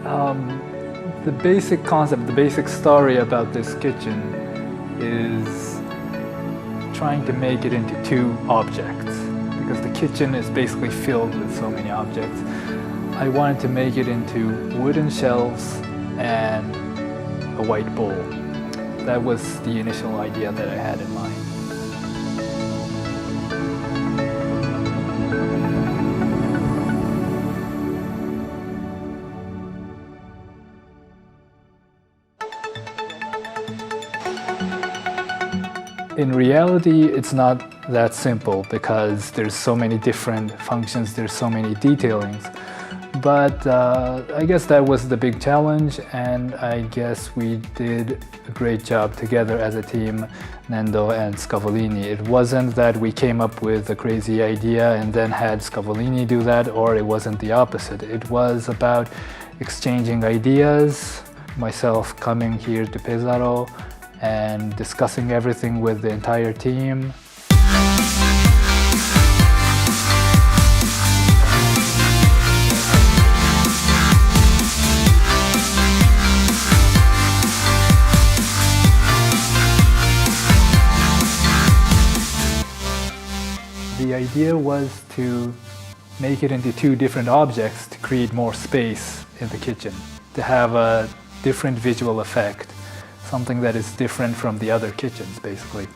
The basic concept, the basic story about this kitchen is trying to make it into two objects, because the kitchen is basically filled with so many objects. I wanted to make it into wooden shelves and a white bowl. That was the initial idea that I had in mind. In reality, it's not that simple because there's so many different functions, there's so many detailings. But I guess that was the big challenge, and I guess we did a great job together as a team, Nendo and Scavolini. It wasn't that we came up with a crazy idea and then had Scavolini do that, or it wasn't the opposite. It was about exchanging ideas, myself coming here to Pesaro and discussing everything with the entire team. The idea was to make it into two different objects to create more space in the kitchen, to have a different visual effect, something that is different from the other kitchens, basically.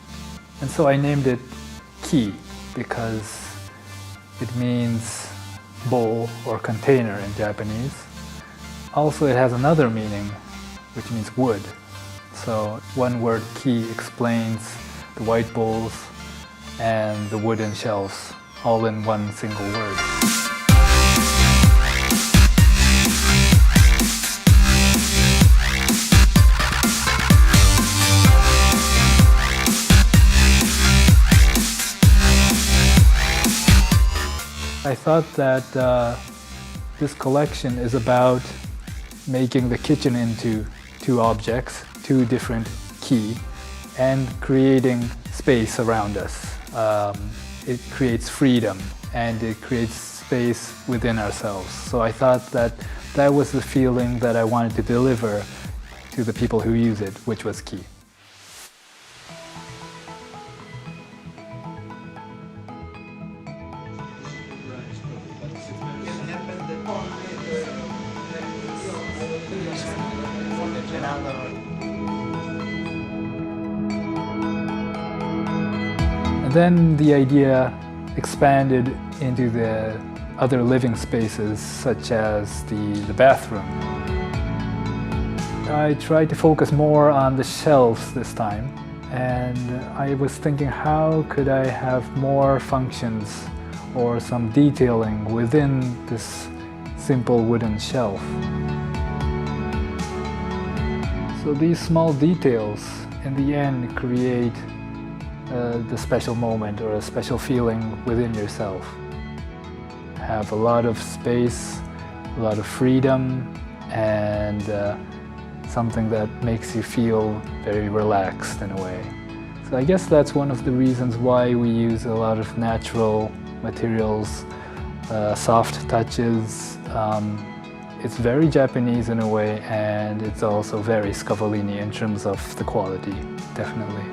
And so I named it Ki because it means bowl or container in Japanese. Also, it has another meaning, which means wood. So one word Ki explains the white bowls and the wooden shelves, all in one single word. I thought that this collection is about making the kitchen into two objects, two different ki, and creating space around us. It creates freedom and it creates space within ourselves. So I thought that that was the feeling that I wanted to deliver to the people who use it, which was ki. And then the idea expanded into the other living spaces, such as the bathroom. I tried to focus more on the shelves this time, and I was thinking, how could I have more functions or some detailing within this simple wooden shelf? So these small details in the end create the special moment or a special feeling within yourself. Have a lot of space, a lot of freedom, and something that makes you feel very relaxed in a way. So I guess that's one of the reasons why we use a lot of natural materials, soft touches. It's very Japanese in a way, and it's also very Scavolini in terms of the quality, definitely.